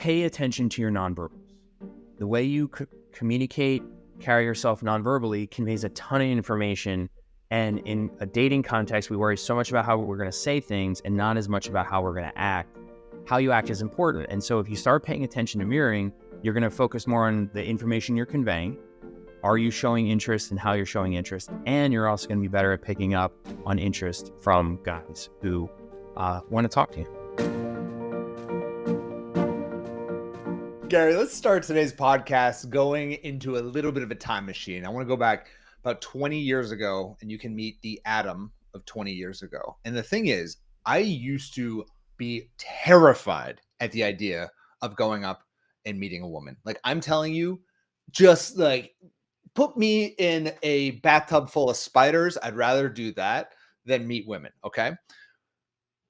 pay attention to your nonverbals. The way you communicate, carry yourself nonverbally conveys a ton of information. And in a dating context, we worry so much about how we're going to say things and not as much about how we're going to act. How you act is important. And so if you start paying attention to mirroring, you're going to focus more on the information you're conveying. Are you showing interest and how you're showing interest? And you're also going to be better at picking up on interest from guys who want to talk to you. Gary, let's start today's podcast going into a little bit of a time machine. I want to go back about 20 years ago, and you can meet the Adam of 20 years ago. And the thing is, I used to be terrified at the idea of going up and meeting a woman. Like, I'm telling you, just like put me in a bathtub full of spiders. I'd rather do that than meet women. Okay.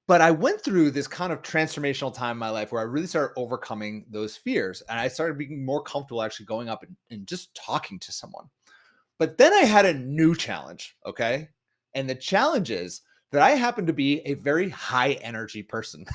But I went through this kind of transformational time in my life where I really started overcoming those fears. And I started being more comfortable actually going up and just talking to someone. But then I had a new challenge. Okay. And the challenge is that I happen to be a very high energy person.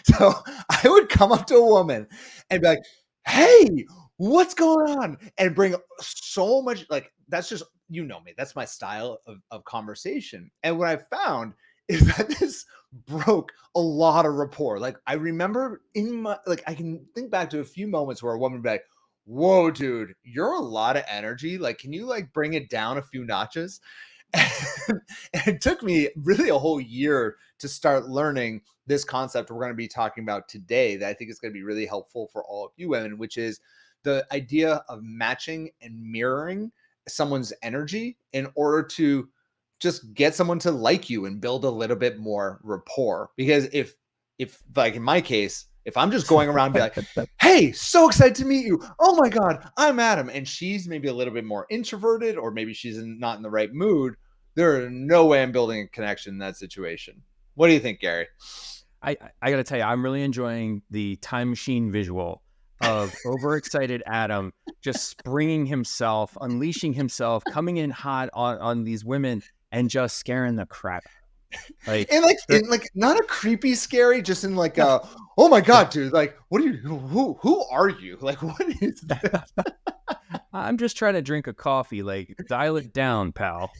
So I would come up to a woman and be like, hey, what's going on? And bring so much, like, that's just, you know me, that's my style of conversation. And what I found is that this broke a lot of rapport. Like, I remember I can think back to a few moments where a woman would be like, whoa, dude, you're a lot of energy. Like, can you like bring it down a few notches? And it took me really a whole year to start learning this concept we're going to be talking about today that I think is going to be really helpful for all of you women, which is the idea of matching and mirroring someone's energy in order to just get someone to like you and build a little bit more rapport. Because if like in my case, if I'm just going around and be like, hey, so excited to meet you. Oh my God, I'm Adam. And she's maybe a little bit more introverted, or maybe she's not in the right mood. There are no way I'm building a connection in that situation. What do you think, Gary? I got to tell you, I'm really enjoying the time machine visual of overexcited Adam just springing himself, unleashing himself, coming in hot on these women and just scaring the crap. Like, not a creepy scary, just in like a, oh my God, dude, like, what are you, who are you? Like, what is this? I'm just trying to drink a coffee, like, dial it down, pal.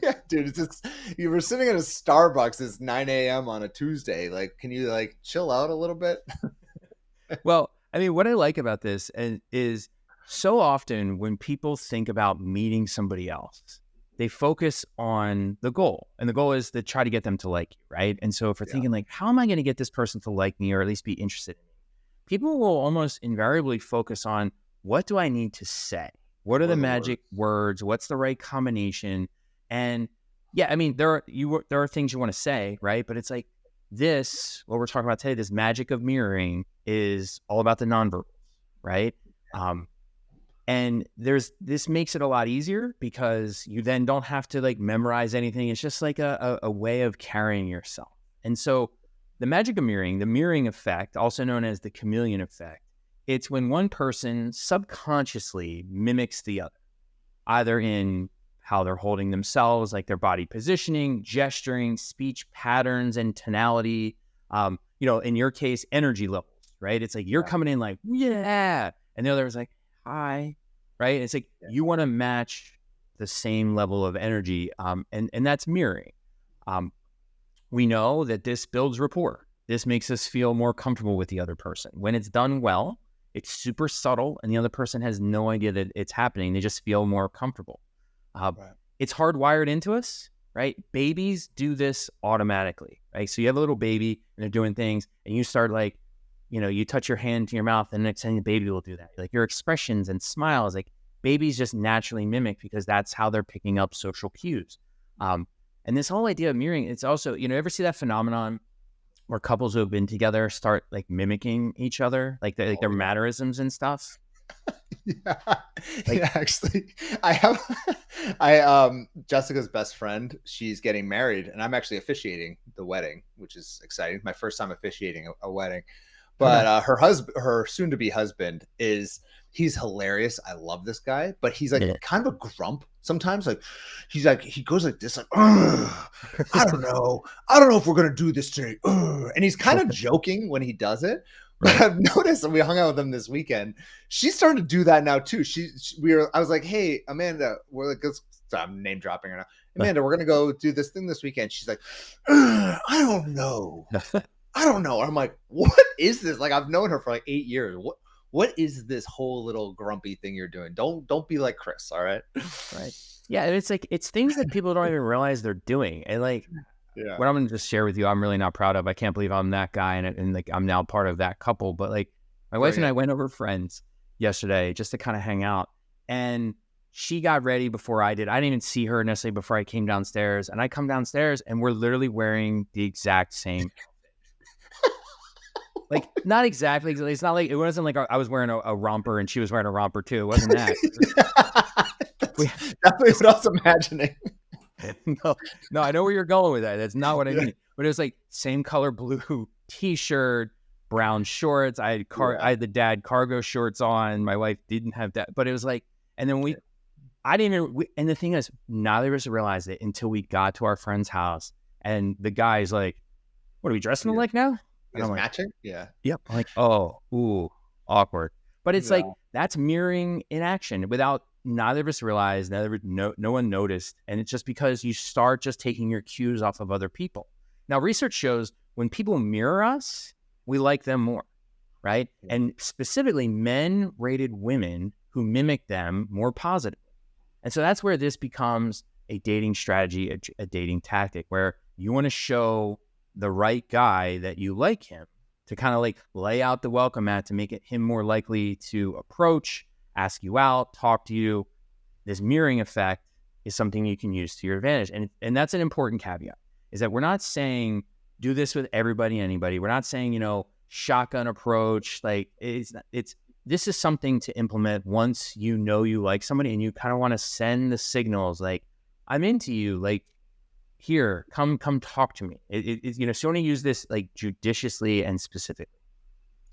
Yeah, dude, it's just, you were sitting at a Starbucks, it's 9 a.m. on a Tuesday. Like, can you like chill out a little bit? Well, I mean, what I like about this is so often when people think about meeting somebody else, they focus on the goal, and the goal is to try to get them to like you, right? And so if we're thinking like, how am I going to get this person to like me or at least be interested in me? People will almost invariably focus on, what do I need to say? What are the magic words? What's the right combination? And yeah, I mean, there are things you want to say, right? But it's like this, what we're talking about today, this magic of mirroring is all about the nonverbals, right? And this makes it a lot easier because you then don't have to like memorize anything. It's just like a way of carrying yourself. And so the magic of mirroring, the mirroring effect, also known as the chameleon effect, it's when one person subconsciously mimics the other, either in how they're holding themselves, like their body positioning, gesturing, speech patterns, and tonality. In your case, energy levels, right? It's like you're coming in like, yeah. And the other is like, hi, right? It's like you want to match the same level of energy, and that's mirroring. We know that this builds rapport. This makes us feel more comfortable with the other person. When it's done well, it's super subtle, and the other person has no idea that it's happening. They just feel more comfortable. It's hardwired into us, right? Babies do this automatically, right? So you have a little baby, and they're doing things, and you start like, you touch your hand to your mouth, and the next thing the baby will do that. Like your expressions and smiles, like babies just naturally mimic because that's how they're picking up social cues. And this whole idea of mirroring, it's also, ever see that phenomenon where couples who have been together start like mimicking each other, like their mannerisms and stuff? Actually, Jessica's best friend, she's getting married, and I'm actually officiating the wedding, which is exciting. My first time officiating a wedding. But her soon-to-be husband he's hilarious. I love this guy, but he's like kind of a grump sometimes. Like he goes like this, like, I don't know if we're gonna do this today. And he's kind of joking when he does it, But Right. I've noticed, and we hung out with them this weekend. She's starting to do that now too. I was like, "Hey, Amanda, we're like, I'm name dropping her now. Amanda, we're gonna go do this thing this weekend." She's like, I don't know. I don't know. I'm like, what is this? Like, I've known her for like 8 years. What is this whole little grumpy thing you're doing? Don't be like Chris, all right? Right. Yeah. And it's like, it's things that people don't even realize they're doing. And like, Yeah. what I'm going to just share with you, I'm really not proud of. I can't believe I'm that guy. And like, I'm now part of that couple. But like, my wife Bring and I it. went over friends yesterday just to kind of hang out. And she got ready before I did. I didn't even see her necessarily before I came downstairs. And I come downstairs and we're literally wearing the exact same. Like, not exactly. It's not like, it wasn't like I was wearing a romper and she was wearing a romper too. It wasn't that. That's We, definitely what I was imagining. no, no, I know where you're going with that. That's not what I Yeah. mean. But it was like same color blue t-shirt, brown shorts. I Yeah. had the dad cargo shorts on. My wife didn't have that. But it was like, and then I didn't even, and the thing is, neither of us realized it until we got to our friend's house. And the guy's like, what are we dressing You like now? And guys I'm like, matching? Yeah. yep. I'm like, oh, ooh, awkward. But it's like, Yeah. that's mirroring in action without neither of us realized, no one noticed. And it's just because you start just taking your cues off of other people. Now, research shows when people mirror us, we like them more, right? Yeah. And specifically, men rated women who mimic them more positively. And so that's where this becomes a dating strategy, a dating tactic, where you want to show the right guy that you like him to kind of like lay out the welcome mat to make him more likely to approach, ask you out, talk to you. This mirroring effect is something you can use to your advantage. And that's an important caveat, is that we're not saying do this with everybody, anybody. We're not saying, shotgun approach. Like this is something to implement once you know you like somebody and you kind of want to send the signals like, I'm into you, like, here, come talk to me. So you want to use this like judiciously and specifically.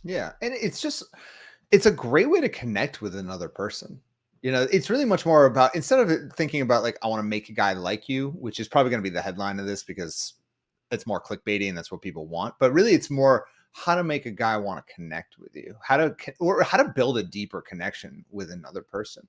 Yeah. And it's a great way to connect with another person. It's really much more about, instead of thinking about like, I want to make a guy like you, which is probably going to be the headline of this because it's more clickbaity and that's what people want. But really, it's more how to make a guy want to connect with you, or how to build a deeper connection with another person.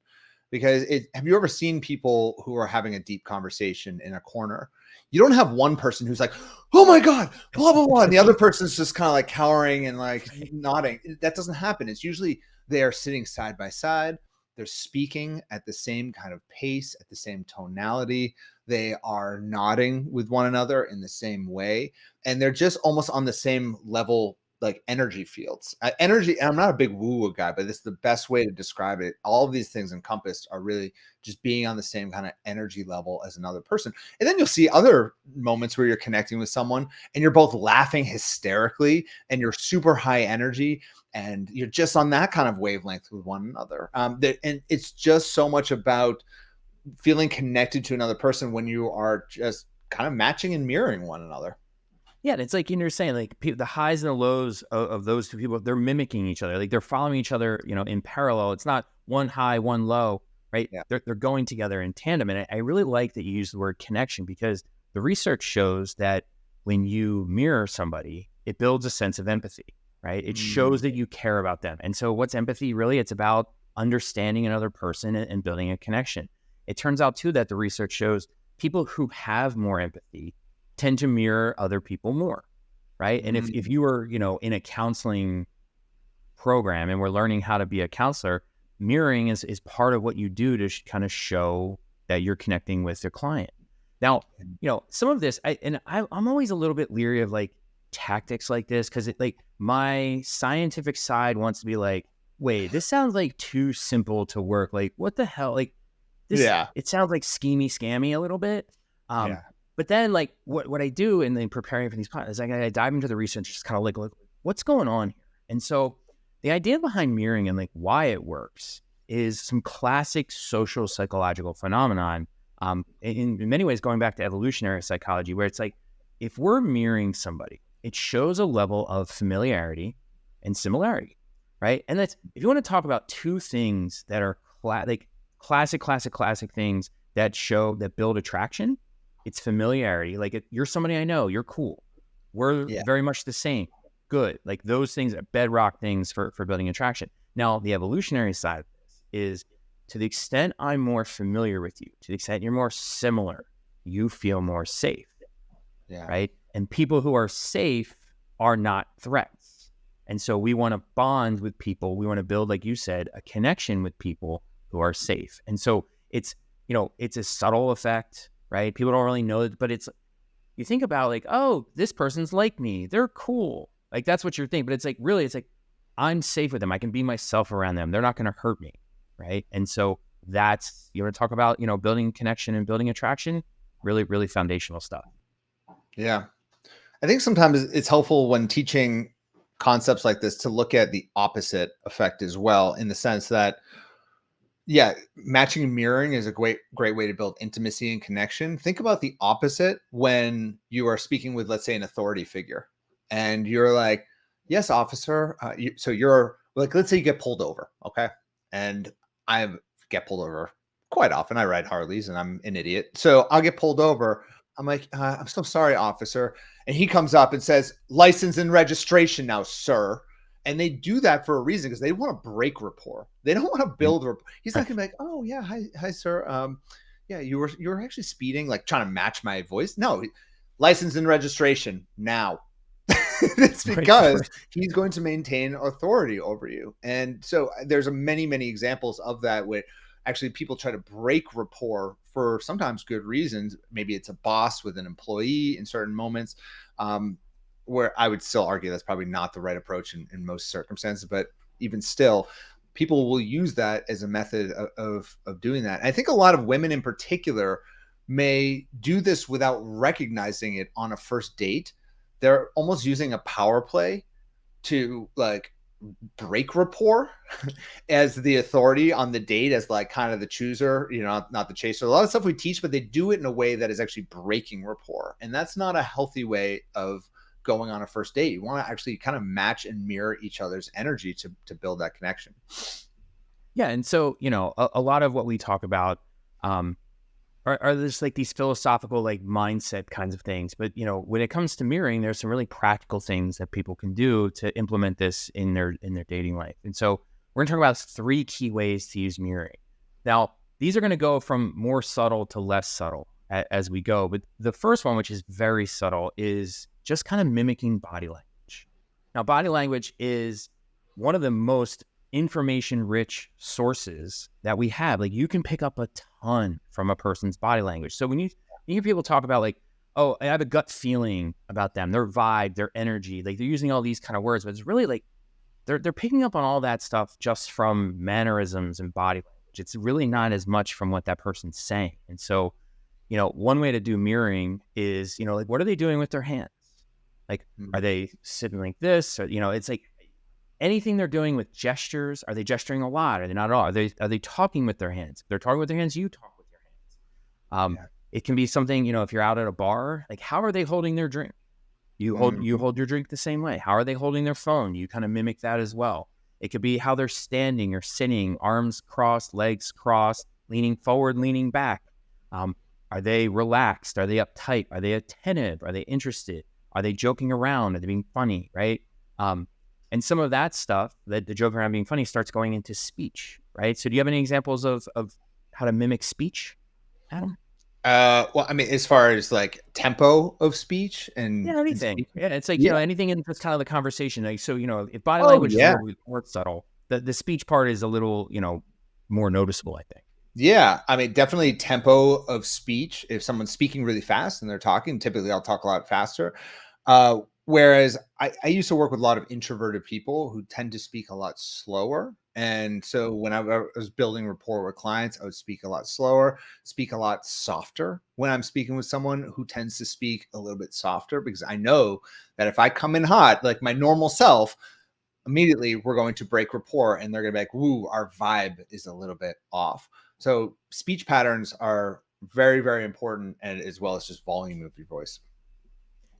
Because have you ever seen people who are having a deep conversation in a corner? You don't have one person who's like, "Oh my god, blah blah blah," and the other person's just kind of like cowering and like nodding. That doesn't happen. It's usually they are sitting side by side. They're speaking at the same kind of pace, at the same tonality. They are nodding with one another in the same way, and they're just almost on the same level, like energy fields. Energy. And I'm not a big woo-woo guy, but this is the best way to describe it. All of these things encompassed are really just being on the same kind of energy level as another person. And then you'll see other moments where you're connecting with someone and you're both laughing hysterically and you're super high energy and you're just on that kind of wavelength with one another. And it's just so much about feeling connected to another person when you are just kind of matching and mirroring one another. Yeah, and it's like you're saying, like the highs and the lows of those two people, they're mimicking each other. Like they're following each other, in parallel. It's not one high, one low, right? Yeah. They're going together in tandem. And I really like that you use the word connection because the research shows that when you mirror somebody, it builds a sense of empathy, right? It shows that you care about them. And so what's empathy? Really, it's about understanding another person and building a connection. It turns out too that the research shows people who have more empathy tend to mirror other people more, right? And if you were, in a counseling program and we're learning how to be a counselor, mirroring is part of what you do to kind of show that you're connecting with your client. Now, some of this, I'm always a little bit leery of like tactics like this because my scientific side wants to be like, wait, this sounds like too simple to work. Like, what the hell? Like this, Yeah. it sounds like schemey, scammy a little bit. Yeah. But then, like, what I do in then preparing for these podcasts is I dive into the research, just kind of like, what's going on here? And so the idea behind mirroring and like why it works is some classic social psychological phenomenon. In many ways, going back to evolutionary psychology, where it's like if we're mirroring somebody, it shows a level of familiarity and similarity, right? And that's if you want to talk about two things that are classic things that build attraction. It's familiarity. Like you're somebody I know. You're cool. We're very much the same. good. Like those things are bedrock things for building attraction. Now, the evolutionary side of this is, to the extent I'm more familiar with you, to the extent you're more similar, you feel more safe, Yeah. right? And people who are safe are not threats. And so we want to bond with people. We want to build, like you said, a connection with people who are safe. And so it's, it's a subtle effect, right? People don't really know it, but it's, you think about like, oh, this person's like me. They're cool. Like that's what you're thinking. But it's like, really, it's like, I'm safe with them. I can be myself around them. They're not going to hurt me, right? And so that's, you want to talk about, building connection and building attraction, really, really foundational stuff. Yeah. I think sometimes it's helpful when teaching concepts like this to look at the opposite effect as well, in the sense that, yeah, matching and mirroring is a great way to build intimacy and connection. Think about the opposite when you are speaking with, let's say, an authority figure, and you're like, "Yes, officer." So you're like, let's say you get pulled over, okay? And I get pulled over quite often. I ride Harleys, and I'm an idiot, so I'll get pulled over. I'm like, "I'm so sorry, officer," and he comes up and says, "License and registration now, sir." And they do that for a reason, because they want to break rapport. They don't want to build rapport. He's not gonna be like, "Oh yeah, hi sir. Yeah, you were actually speeding," like trying to match my voice. No, license and registration now. It's Right. because he's going to maintain authority over you. And so there's many examples of that, where actually people try to break rapport for sometimes good reasons. Maybe it's a boss with an employee in certain moments. Where I would still argue that's probably not the right approach in most circumstances, but even still, people will use that as a method of doing that. And I think a lot of women in particular may do this without recognizing it on a first date. They're almost using a power play to like break rapport as the authority on the date, as like kind of the chooser, not the chaser. A lot of stuff we teach, but they do it in a way that is actually breaking rapport. And that's not a healthy way of going on a first date. You want to actually kind of match and mirror each other's energy to build that connection. Yeah. And so, a lot of what we talk about are just like these philosophical, like mindset kinds of things. But, when it comes to mirroring, there's some really practical things that people can do to implement this in their dating life. And so we're going to talk about 3 key ways to use mirroring. Now, these are going to go from more subtle to less subtle as we go. But the first one, which is very subtle, is just kind of mimicking body language. Now, body language is one of the most information-rich sources that we have. Like, you can pick up a ton from a person's body language. So when you hear people talk about like, oh, I have a gut feeling about them, their vibe, their energy, like they're using all these kind of words, but it's really like they're picking up on all that stuff just from mannerisms and body language. It's really not as much from what that person's saying. And so, one way to do mirroring is, like, what are they doing with their hands? Like, are they sitting like this? Or, it's like anything they're doing with gestures. Are they gesturing a lot? Are they not at all? Are they talking with their hands? If they're talking with their hands, you talk with your hands. It can be something, if you're out at a bar, like, how are they holding their drink? You hold your drink the same way. How are they holding their phone? You kind of mimic that as well. It could be how they're standing or sitting, arms crossed, legs crossed, leaning forward, leaning back. Are they relaxed? Are they uptight? Are they attentive? Are they interested? Are they joking around? Are they being funny? Right? And some of that stuff, that the joking around being funny, starts going into speech, right? So do you have any examples of how to mimic speech, Adam? Well, I mean, as far as like tempo of speech and anything. speaking. Yeah, it's like, Yeah. anything in just kind of the conversation. Like, so, if body Oh language is a yeah. little bit more subtle, the speech part is a little, more noticeable, I think. Yeah, I mean, definitely tempo of speech. If someone's speaking really fast and they're talking, typically I'll talk a lot faster. Whereas I used to work with a lot of introverted people who tend to speak a lot slower. And so when I was building rapport with clients, I would speak a lot slower, speak a lot softer when I'm speaking with someone who tends to speak a little bit softer, because I know that if I come in hot, like my normal self, immediately we're going to break rapport and they're going to be like, woo, our vibe is a little bit off. So speech patterns are very, very important, and as well as just volume of your voice.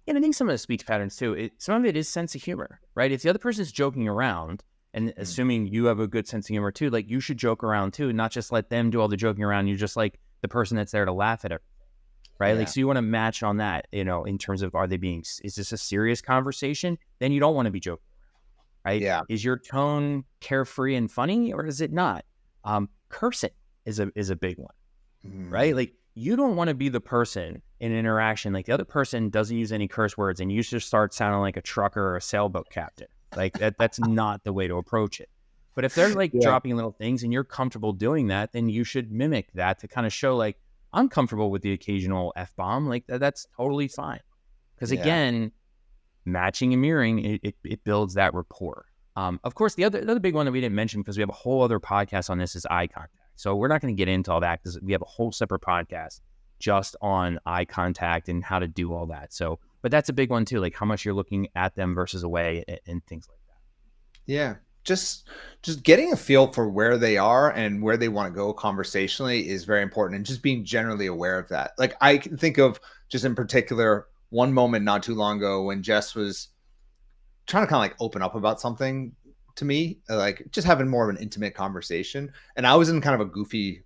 And I think some of the speech patterns too, some of it is sense of humor, right? If the other person's joking around, and assuming you have a good sense of humor too, like, you should joke around too, not just let them do all the joking around. You just like the person that's there to laugh at it. right? Like, Yeah. so you want to match on that, in terms of, is this a serious conversation? Then you don't want to be joking, right? Yeah. Is your tone carefree and funny, or is it not? Cursing is a big one, right? Mm, Like, you don't want to be the person in an interaction, like the other person doesn't use any curse words and you just start sounding like a trucker or a sailboat captain. Like, that's not the way to approach it. But if they're like yeah. dropping little things and you're comfortable doing that, then you should mimic that to kind of show, like, I'm comfortable with the occasional F-bomb. Like, that's totally fine. Because Yeah. again, matching and mirroring, it builds that rapport. Of course, the other big one that we didn't mention, because we have a whole other podcast on this, is eye contact. So we're not going to get into all that because we have a whole separate podcast just on eye contact and how to do all that. So, but that's a big one too, like how much you're looking at them versus away, and things like that. Yeah. Just getting a feel for where they are and where they want to go conversationally is very important, and just being generally aware of that. Like, I can think of, just in particular, one moment not too long ago when Jess was trying to kind of like open up about something to me, like just having more of an intimate conversation. And I was in kind of a goofy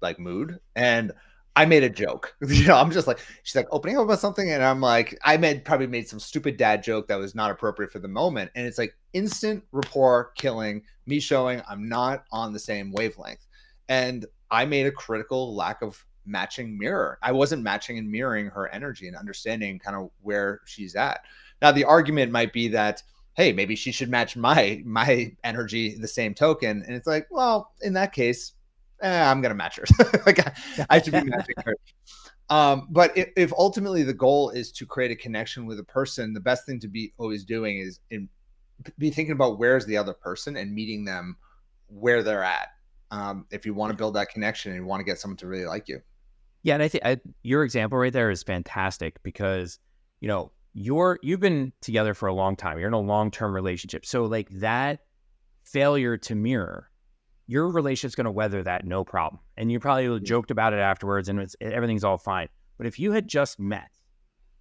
like mood, and I made a joke. I'm just like, she's like opening up about something, and I'm like, probably made some stupid dad joke that was not appropriate for the moment, and it's like instant rapport killing, me showing I'm not on the same wavelength, and I made a critical lack of matching mirror. I wasn't matching and mirroring her energy and understanding kind of where she's at. Now the argument might be that, hey, maybe she should match my energy the same token, and it's like, well, in that case, I'm gonna match her. Like, I should be matching her. But if ultimately the goal is to create a connection with a person, the best thing to be always doing is be thinking about where's the other person and meeting them where they're at. If you want to build that connection and you want to get someone to really like you. Yeah, and I think your example right there is fantastic because you've been together for a long time. You're in a long-term relationship, so like that failure to mirror, your relationship's going to weather that no problem. And you probably joked about it afterwards and everything's all fine. But if you had just met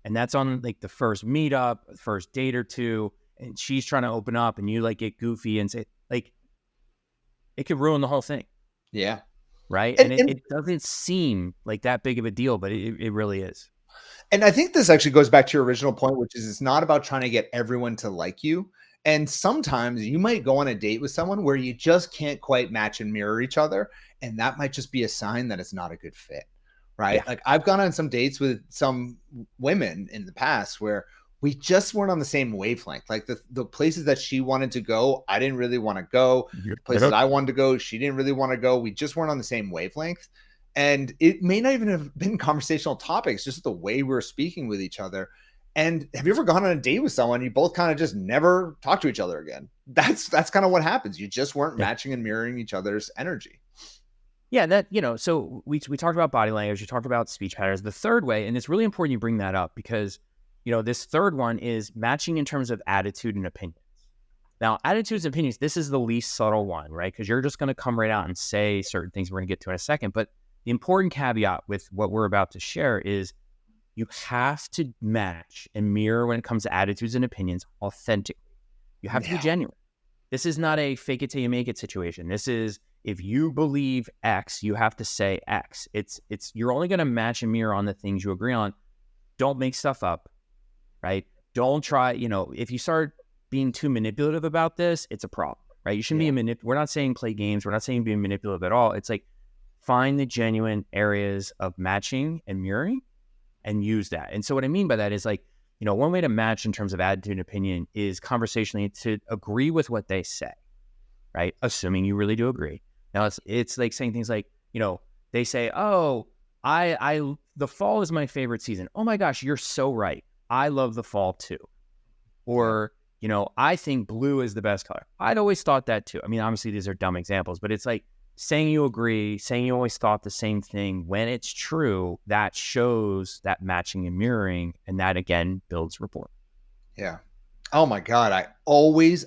and that's on like the first meetup, first date or two, and she's trying to open up and you like get goofy and say, like, it could ruin the whole thing. Yeah. Right. And, And it, and it doesn't seem like that big of a deal, but it really is. And I think this actually goes back to your original point, which is it's not about trying to get everyone to like you. And sometimes you might go on a date with someone where you just can't quite match and mirror each other. And that might just be a sign that it's not a good fit. Yeah. Right. Like, I've gone on some dates with some women in the past where we just weren't on the same wavelength. Like, the places that she wanted to go, I didn't really want to go. The places Yep. I wanted to go, she didn't really want to go. We just weren't on the same wavelength. And it may not even have been conversational topics, just the way we're speaking with each other. And have you ever gone on a date with someone, you both kind of just never talk to each other again? That's kind of what happens. You just weren't Yeah. matching and mirroring each other's energy. Yeah, so we talked about body language, we talked about speech patterns. The third way, and it's really important you bring that up because, this third one is matching in terms of attitude and opinions. Now, attitudes and opinions, this is the least subtle one, right? Because you're just going to come right out and say certain things we're going to get to in a second. But the important caveat with what we're about to share is you have to match and mirror when it comes to attitudes and opinions authentically. You have to be Yeah. genuine. This is not a fake it till you make it situation. This is, if you believe X, you have to say X. It's you're only going to match and mirror on the things you agree on. Don't make stuff up, right? Don't try, if you start being too manipulative about this, it's a problem, right? You shouldn't Yeah. we're not saying play games. We're not saying being manipulative at all. It's like, find the genuine areas of matching and mirroring and use that. And so what I mean by that is, like, one way to match in terms of attitude and opinion is conversationally to agree with what they say, right? Assuming you really do agree. Now it's like saying things like, they say, oh, the fall is my favorite season. Oh my gosh, you're so right. I love the fall too. Yeah. Or, I think blue is the best color. I'd always thought that too. I mean, obviously these are dumb examples, but it's like saying you agree, saying you always thought the same thing when it's true, that shows that matching and mirroring, and that again builds rapport. Yeah. Oh my God. I always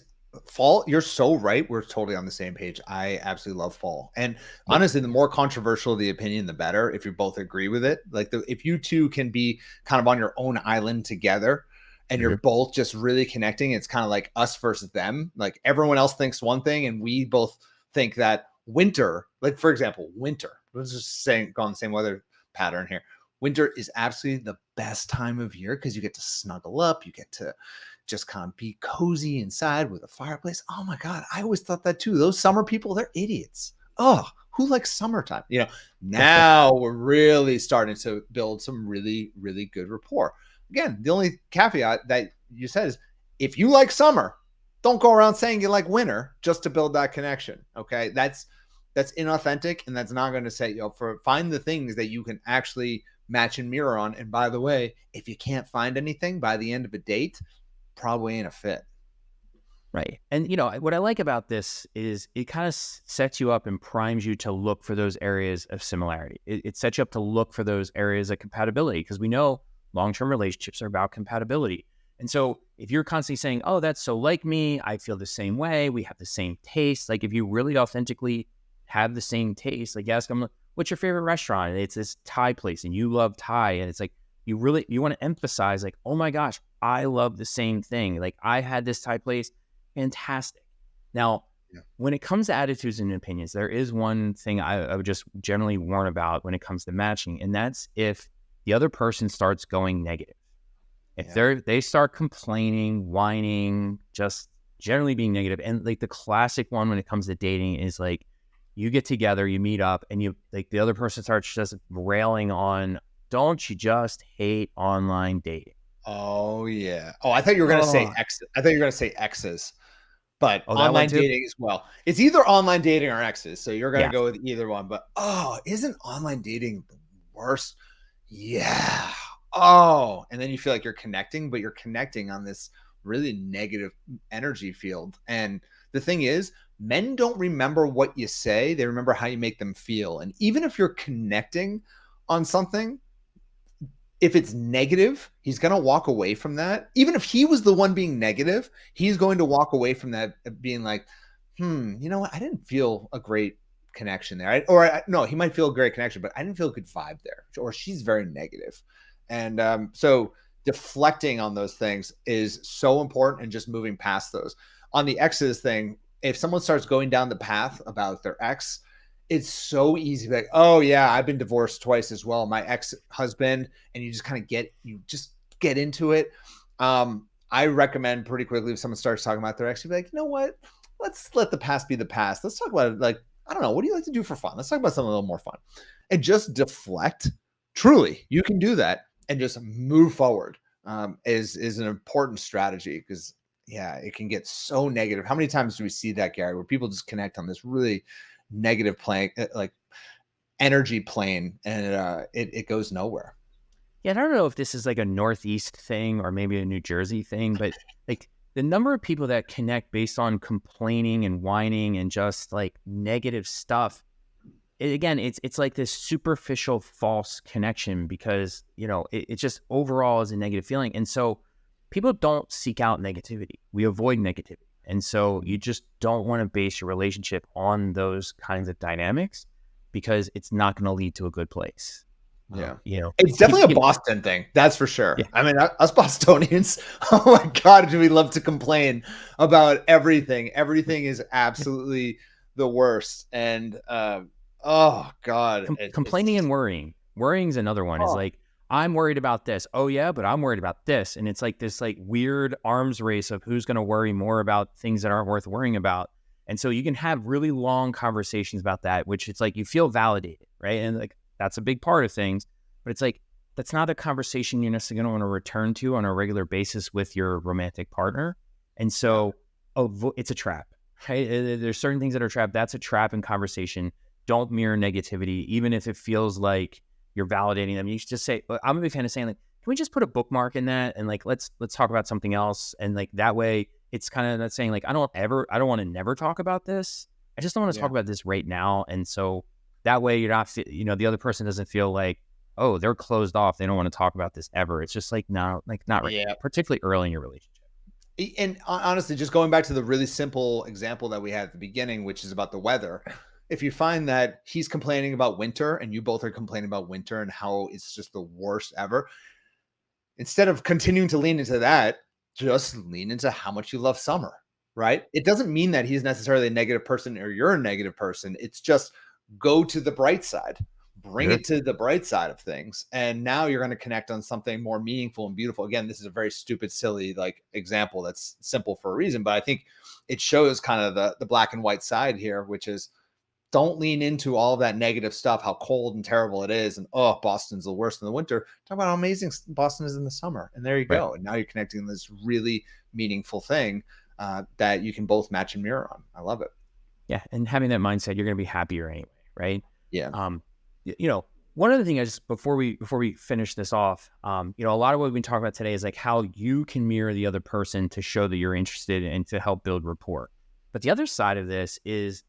fall. You're so right. We're totally on the same page. I absolutely love fall. And Yeah. honestly, the more controversial the opinion, the better. If you both agree with it, like, if you two can be kind of on your own island together and you're Mhm. both just really connecting, it's kind of like us versus them. Like, everyone else thinks one thing and we both think that winter, like for example, winter, let's just saying go on the same weather pattern here. Winter is absolutely the best time of year because you get to snuggle up, you get to just kind of be cozy inside with a fireplace. Oh my God, I always thought that too. Those summer people, they're idiots. Oh, who likes summertime? Now we're really starting to build some really, really good rapport. Again, the only caveat that you said is if you like summer, don't go around saying you like winter just to build that connection. Okay. That's inauthentic, and that's not going to set you up for find the things that you can actually match and mirror on. And by the way, if you can't find anything by the end of a date, probably ain't a fit. Right. And, what I like about this is it kind of sets you up and primes you to look for those areas of similarity. It sets you up to look for those areas of compatibility, because we know long-term relationships are about compatibility. And so if you're constantly saying, oh, that's so like me, I feel the same way, we have the same taste. Like if you really authentically have the same taste, like you ask them, what's your favorite restaurant? And it's this Thai place and you love Thai. And it's like, you want to emphasize like, oh my gosh, I love the same thing. Like I had this Thai place. Fantastic. Now, when it comes to attitudes and opinions, there is one thing I would just generally warn about when it comes to matching, and that's if the other person starts going negative. If they start complaining, whining, just generally being negative. And like the classic one when it comes to dating is like you get together, you meet up, and you like the other person starts just railing on, don't you just hate online dating? Oh yeah. Oh, I thought you were gonna say exes. I thought you were gonna say exes. But Oh, that one online too? dating as well. It's either online dating or exes. So you're gonna Yeah. go with either one. But isn't online dating the worst? Yeah. Oh, and then you feel like you're connecting, but you're connecting on this really negative energy field. And the thing is, men don't remember what you say, they remember how you make them feel. And even if you're connecting on something, if it's negative, he's going to walk away from that. Even if he was the one being negative, he's going to walk away from that being like, you know what? I didn't feel a great connection there. No, he might feel a great connection, but I didn't feel a good vibe there. Or she's very negative. And so deflecting on those things is so important, and just moving past those. On the exes thing, if someone starts going down the path about their ex, it's so easy to be like, oh yeah, I've been divorced twice as well. My ex-husband, and you just get into it. I recommend pretty quickly if someone starts talking about their ex, you be like, you know what? Let's let the past be the past. Let's talk about it. Like, I don't know, what do you like to do for fun? Let's talk about something a little more fun. And just deflect. Truly, you can do that and just move forward. Is an important strategy, because it can get so negative. How many times do we see that, Gary, where people just connect on this really negative plane, like energy plane, and it goes nowhere. Yeah, I don't know if this is like a Northeast thing or maybe a New Jersey thing, but like the number of people that connect based on complaining and whining and just like negative stuff, again, it's like this superficial false connection, because, it just overall is a negative feeling. And so people don't seek out negativity. We avoid negativity. And so you just don't want to base your relationship on those kinds of dynamics, because it's not going to lead to a good place. Yeah. It's People, definitely a Boston thing. That's for sure. yeah. I mean, us Bostonians, oh my God, do we love to complain about everything. Everything is absolutely the worst. And, oh God, Complaining and worrying. Worrying is another one. Is oh, like, I'm worried about this. Oh yeah, but I'm worried about this. And it's like this like weird arms race of who's going to worry more about things that aren't worth worrying about. And so you can have really long conversations about that, which it's like you feel validated, right? And like that's a big part of things. But it's like that's not a conversation you're necessarily going to want to return to on a regular basis with your romantic partner. And so it's a trap. Right? There's certain things that are trapped. That's a trap in conversation. Don't mirror negativity, even if it feels like you're validating them. You should just say, I'm a big fan of saying, like, can we just put a bookmark in that, and like let's talk about something else. And like that way it's kind of not saying like I don't want to never talk about this. I just don't want to talk about this right now. And so that way you're not the other person doesn't feel like, oh, they're closed off, they don't want to talk about this ever. It's just like, no, like not right now, particularly early in your relationship. And honestly, just going back to the really simple example that we had at the beginning, which is about the weather. If you find that he's complaining about winter and you both are complaining about winter and how it's just the worst ever, instead of continuing to lean into that, just lean into how much you love summer, right? It doesn't mean that he's necessarily a negative person or you're a negative person. It's just go to the bright side. bring Sure. it to the bright side of things. And now you're going to connect on something more meaningful and beautiful. Again, this is a very stupid, silly like example that's simple for a reason, but I think it shows kind of the black and white side here, which is don't lean into all of that negative stuff, how cold and terrible it is. And oh, Boston's the worst in the winter. Talk about how amazing Boston is in the summer. And there you Right. go. And now you're connecting this really meaningful thing that you can both match and mirror on. I love it. Yeah. And having that mindset, you're going to be happier anyway. Right. Yeah. Um, you know, one other thing is before we finish this off, a lot of what we've been talking about today is like how you can mirror the other person to show that you're interested and to help build rapport. But the other side of this is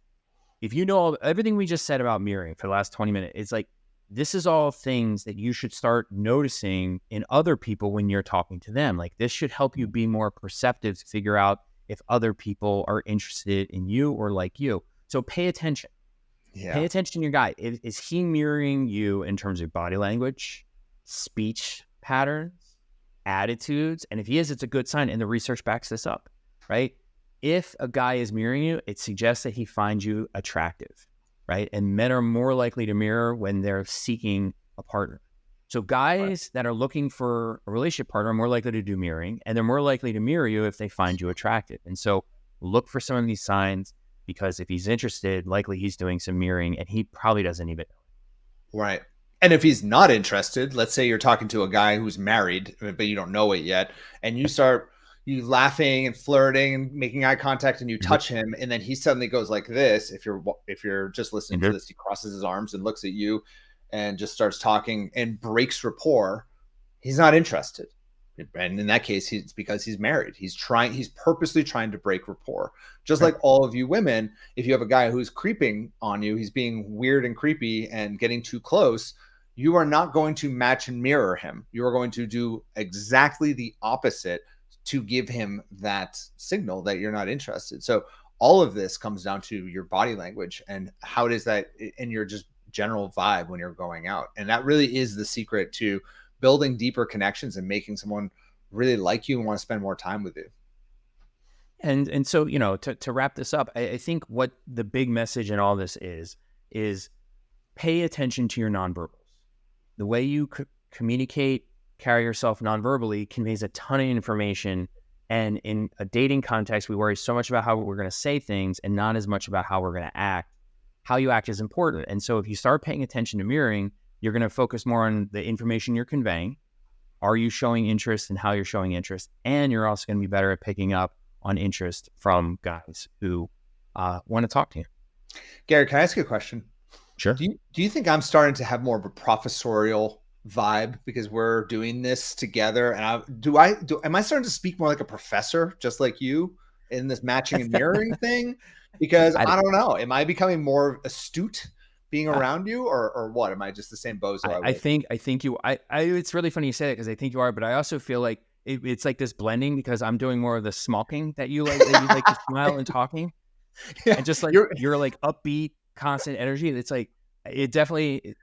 if you know everything we just said about mirroring for the last 20 minutes, it's like, this is all things that you should start noticing in other people when you're talking to them. Like this should help you be more perceptive to figure out if other people are interested in you or like you. So pay attention. Pay Yeah. attention to your guy. Is he mirroring you in terms of body language, speech patterns, attitudes? And if he is, it's a good sign. And the research backs this up, right? If a guy is mirroring you, it suggests that he finds you attractive, right? And men are more likely to mirror when they're seeking a partner. So Right. guys that are looking for a relationship partner are more likely to do mirroring, and they're more likely to mirror you if they find you attractive. And so look for some of these signs, because if he's interested, likely he's doing some mirroring and he probably doesn't even know. Right. And if he's not interested, let's say you're talking to a guy who's married, but you don't know it yet, and you laughing and flirting and making eye contact, and you Yep. touch him, and then he suddenly goes like this. If you're just listening to Yep. this, he crosses his arms and looks at you, and just starts talking and breaks rapport. He's not interested. And in that case, it's because he's married. He's purposely trying to break rapport. Just Right. like all of you women, if you have a guy who's creeping on you, he's being weird and creepy and getting too close, you are not going to match and mirror him. You are going to do exactly the opposite to give him that signal that you're not interested. So all of this comes down to your body language and how does that in your just general vibe when you're going out. And that really is the secret to building deeper connections and making someone really like you and want to spend more time with you. And so, to wrap this up, I think what the big message in all this is pay attention to your nonverbals. The way you communicate, carry yourself nonverbally conveys a ton of information. And in a dating context, we worry so much about how we're going to say things and not as much about how we're going to act. How you act is important. And so if you start paying attention to mirroring, you're going to focus more on the information you're conveying. Are you showing interest and how you're showing interest? And you're also going to be better at picking up on interest from guys who want to talk to you. Gary, can I ask you a question? Sure. Do you think I'm starting to have more of a professorial vibe because we're doing this together? And am I starting to speak more like a professor, just like you, in this matching and mirroring thing? Because I, I don't know, am I becoming more astute being I, around you, or what? Am I just the same bozo I I was? think you, it's really funny you say that because I think you are, but I also feel like it's like this blending because I'm doing more of the smoking that you like to smile and talking. Yeah, And just like you're you're like upbeat, constant energy. It's like it definitely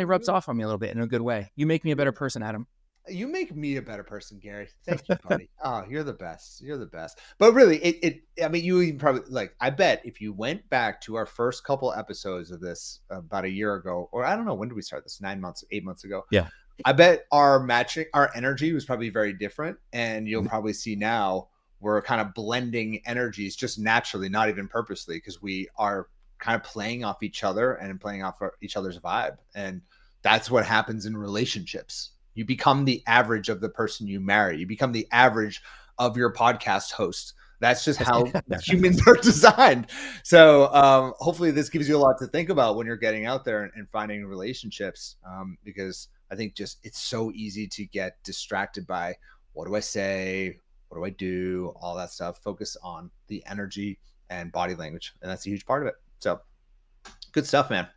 rubs off on me a little bit in a good way. You make me a better person, Adam. You make me a better person, Gary. Thank you, buddy. Oh, you're the best. You're the best. But really, I mean, you even probably like, I bet if you went back to our first couple episodes of this about a year ago, or I don't know, when did we start this? 9 months, 8 months ago. Yeah. I bet our energy was probably very different. And you'll probably see now we're kind of blending energies just naturally, not even purposely, because we are kind of playing off each other and playing off each other's vibe. And that's what happens in relationships. You become the average of the person you marry. You become the average of your podcast host. That's just how humans are designed. So hopefully this gives you a lot to think about when you're getting out there and finding relationships, because I think just it's so easy to get distracted by what do I say, what do I do, all that stuff. Focus on the energy and body language, and that's a huge part of it. So good stuff, man.